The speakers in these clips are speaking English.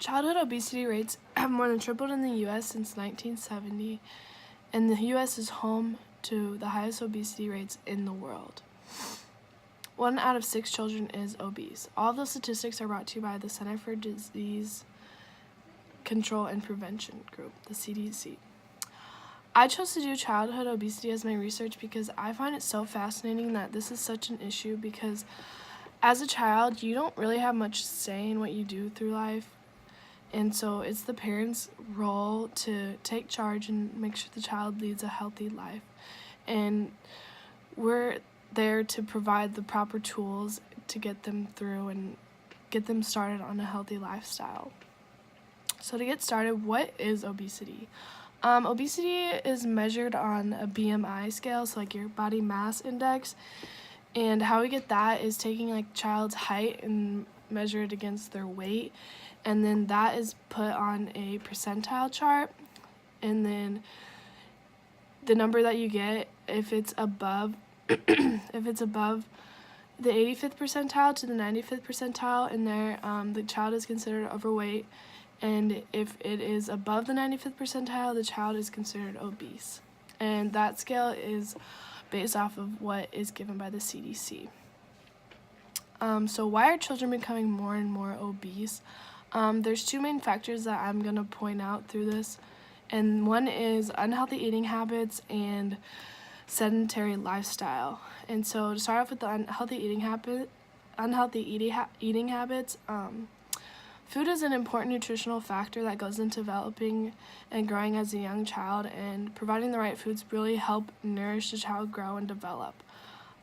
Childhood obesity rates have more than tripled in the U.S. since 1970, and the U.S. is home to the highest obesity rates in the world. 1 out of 6 children is obese. All those statistics are brought to you by the Center for Disease Control and Prevention Group, the CDC. I chose to do childhood obesity as my research because I find it so fascinating that this is such an issue, because as a child, you don't really have much say in what you do through life. And so it's the parents' role to take charge and make sure the child leads a healthy life. And we're there to provide the proper tools to get them through and get them started on a healthy lifestyle. So to get started, what is obesity? Obesity is measured on a BMI scale, so like your body mass index. And how we get that is taking like child's height and measure it against their weight. And then that is put on a percentile chart. And then the number that you get, if it's above if it's above the 85th percentile to the 95th percentile in there, the child is considered overweight. And if it is above the 95th percentile, the child is considered obese. And that scale is based off of what is given by the CDC. So why are children becoming more and more obese? There's 2 main factors that I'm going to point out through this. And one is unhealthy eating habits and sedentary lifestyle. And so to start off with the unhealthy eating habits, food is an important nutritional factor that goes into developing and growing as a young child, and providing the right foods really help nourish the child grow and develop.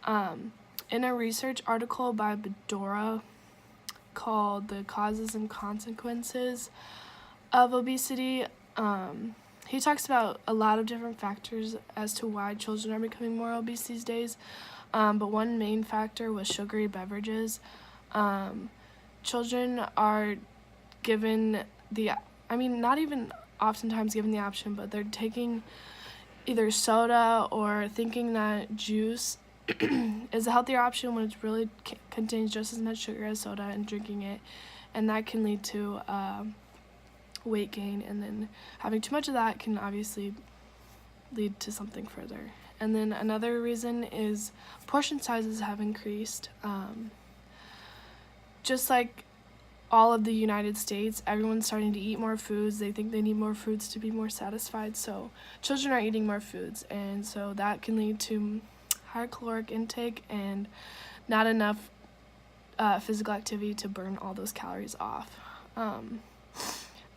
In a research article by Bedora called The Causes and Consequences of Obesity, he talks about a lot of different factors as to why children are becoming more obese these days, but one main factor was sugary beverages. Children are given not even oftentimes given the option, but they're taking either soda or thinking that juice is a healthier option when it really contains just as much sugar as soda, and drinking it, and that can lead to weight gain, and then having too much of that can obviously lead to something further. And then another reason is portion sizes have increased. Just like all of the United States, everyone's starting to eat more foods. They think they need more foods to be more satisfied, so children are eating more foods, and so that can lead to higher caloric intake and not enough physical activity to burn all those calories off.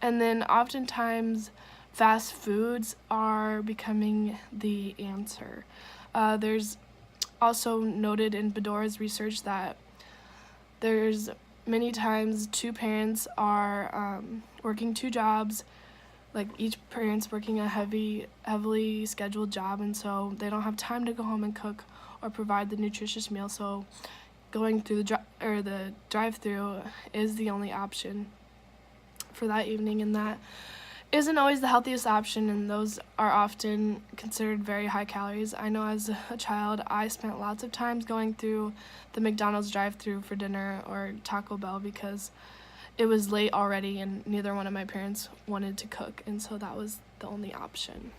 And then oftentimes fast foods are becoming the answer. There's also noted in Bedora's research that there's many times 2 parents are working 2 jobs, like each parent's working a heavily scheduled job, and so they don't have time to go home and cook or provide the nutritious meal, so going through the drive-through is the only option for that evening, and that isn't always the healthiest option, and those are often considered very high calories. I know as a child, I spent lots of times going through the McDonald's drive-thru for dinner or Taco Bell because it was late already and neither one of my parents wanted to cook, and so that was the only option.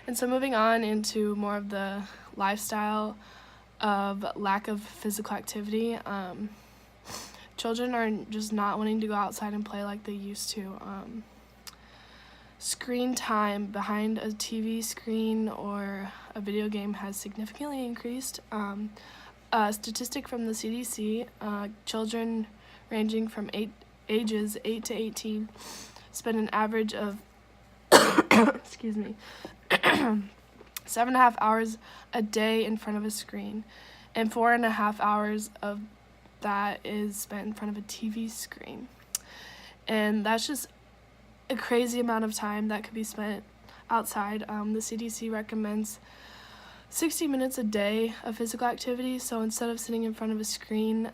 And so moving on into more of the lifestyle of lack of physical activity, children are just not wanting to go outside and play like they used to. Screen time behind a TV screen or a video game has significantly increased. A statistic from the CDC, children ranging from ages 8 to 18 spend an average of 7.5 hours a day in front of a screen, and 4.5 hours of that is spent in front of a TV screen. And that's just a crazy amount of time that could be spent outside. The CDC recommends 60 minutes a day of physical activity, so instead of sitting in front of a screen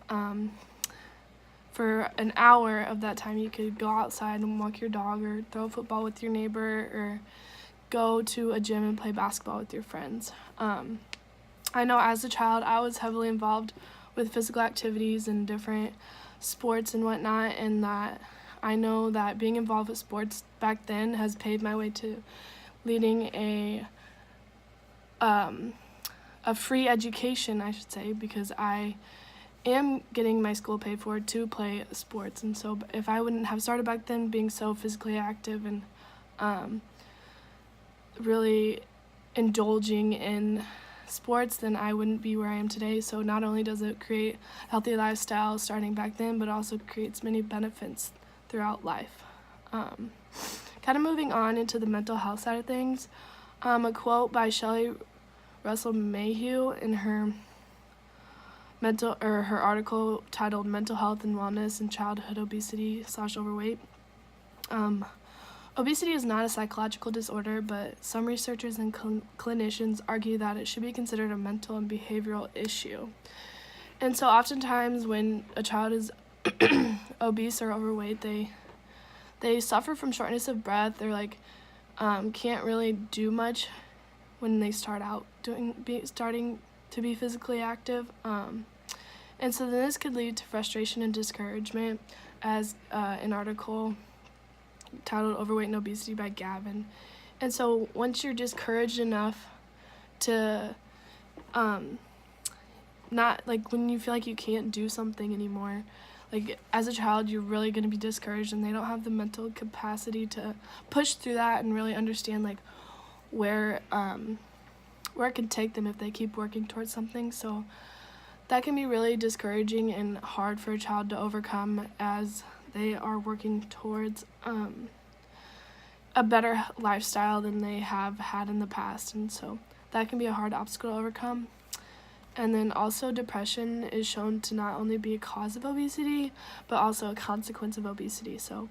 for an hour of that time, you could go outside and walk your dog or throw a football with your neighbor or go to a gym and play basketball with your friends. I know as a child I was heavily involved with physical activities and different sports and whatnot, and that I know that being involved with sports back then has paved my way to leading a free education, I should say, because I am getting my school paid for to play sports. And so if I wouldn't have started back then being so physically active and really indulging in sports, then I wouldn't be where I am today. So not only does it create a healthy lifestyle starting back then, but also creates many benefits throughout life. Kind of moving on into the mental health side of things, a quote by Shelley Russell Mayhew in her article titled "Mental Health and Wellness in Childhood Obesity/Overweight." Obesity is not a psychological disorder, but some researchers and clinicians argue that it should be considered a mental and behavioral issue. And so oftentimes when a child is obese or overweight, they suffer from shortness of breath. They're like can't really do much when they start out starting to be physically active. And so then this could lead to frustration and discouragement, as an article titled "Overweight and Obesity" by Gavin. And so once you're discouraged enough to not, like, when you feel like you can't do something anymore, like as a child you're really going to be discouraged, and they don't have the mental capacity to push through that and really understand like where it can take them if they keep working towards something. So that can be really discouraging and hard for a child to overcome as they are working towards a better lifestyle than they have had in the past. And so that can be a hard obstacle to overcome. And then also depression is shown to not only be a cause of obesity, but also a consequence of obesity. So,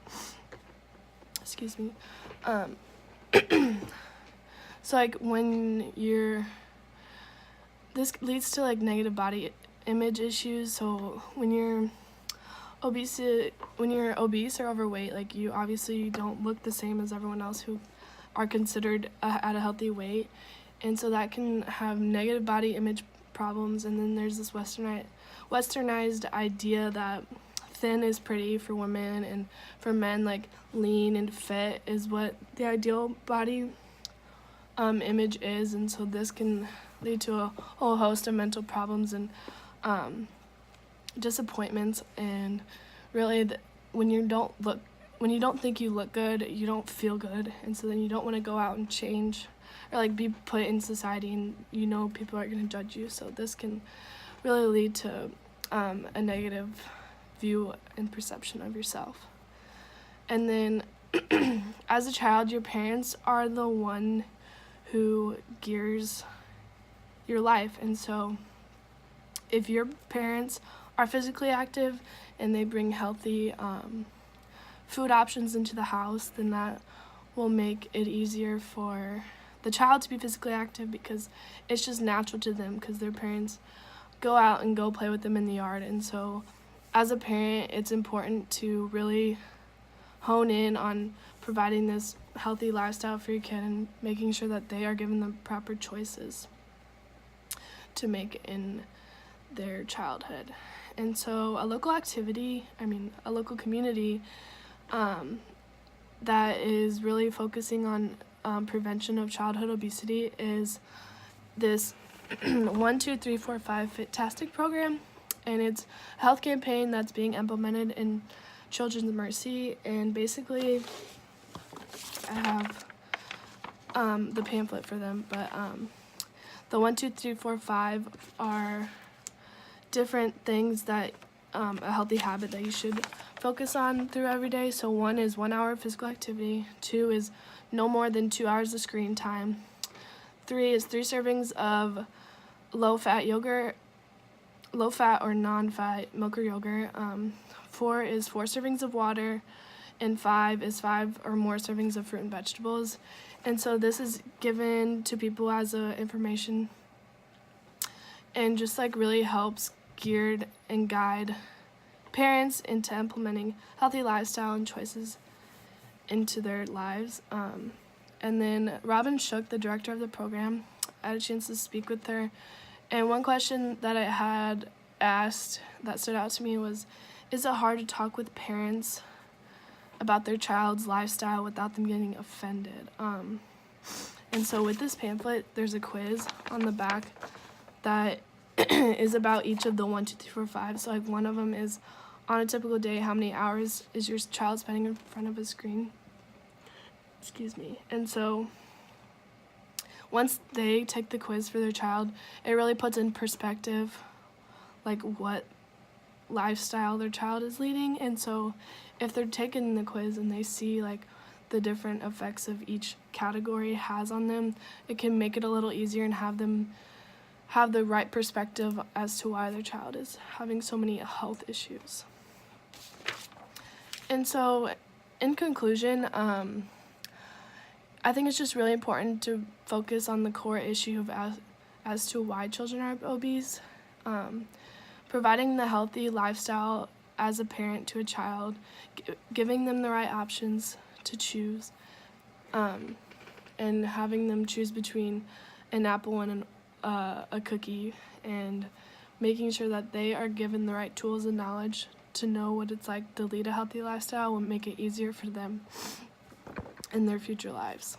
excuse me. So like this leads to like negative body image issues. So when you're obese or overweight, like you obviously don't look the same as everyone else who are considered at a healthy weight. And so that can have negative body image problems. And then there's this westernized idea that thin is pretty for women, and for men like lean and fit is what the ideal body image is. And so this can lead to a whole host of mental problems and disappointments, and really when you don't think you look good, you don't feel good, and so then you don't want to go out and change or like be put in society, and people are going to judge you. So this can really lead to a negative view and perception of yourself. And then as a child, your parents are the one who gears your life. And so if your parents are physically active and they bring healthy food options into the house, then that will make it easier for the child to be physically active, because it's just natural to them, because their parents go out and go play with them in the yard. And so as a parent, it's important to really hone in on providing this healthy lifestyle for your kid and making sure that they are given the proper choices to make in their childhood. And so a local community that is really focusing on prevention of childhood obesity is this 1, 2, 3, 4, 5 Fitastic program. And it's a health campaign that's being implemented in Children's Mercy. And basically I have the pamphlet for them, but the 1, 2, 3, 4, 5 are different things that a healthy habit that you should focus on through every day. So 1 is 1 hour of physical activity. 2 is no more than 2 hours of screen time. 3 is 3 servings of low-fat or non-fat milk or yogurt. 4 is 4 servings of water. And 5 is 5 or more servings of fruit and vegetables. And so this is given to people as information, and just like really helps geared and guide parents into implementing healthy lifestyle and choices into their lives. And then Robin Shook, the director of the program, I had a chance to speak with her. And one question that I had asked that stood out to me was, is it hard to talk with parents about their child's lifestyle without them getting offended. And so with this pamphlet, there's a quiz on the back that is about each of the 1, 2, 3, 4, 5. So like one of them is, on a typical day, how many hours is your child spending in front of a screen? Excuse me. And so once they take the quiz for their child, it really puts in perspective like what lifestyle their child is leading. And so if they're taking the quiz and they see like the different effects of each category has on them, it can make it a little easier and have them have the right perspective as to why their child is having so many health issues. And so in conclusion, I think it's just really important to focus on the core issue of as to why children are obese. Providing the healthy lifestyle as a parent to a child, giving them the right options to choose, and having them choose between an apple and a cookie, and making sure that they are given the right tools and knowledge to know what it's like to lead a healthy lifestyle will make it easier for them in their future lives.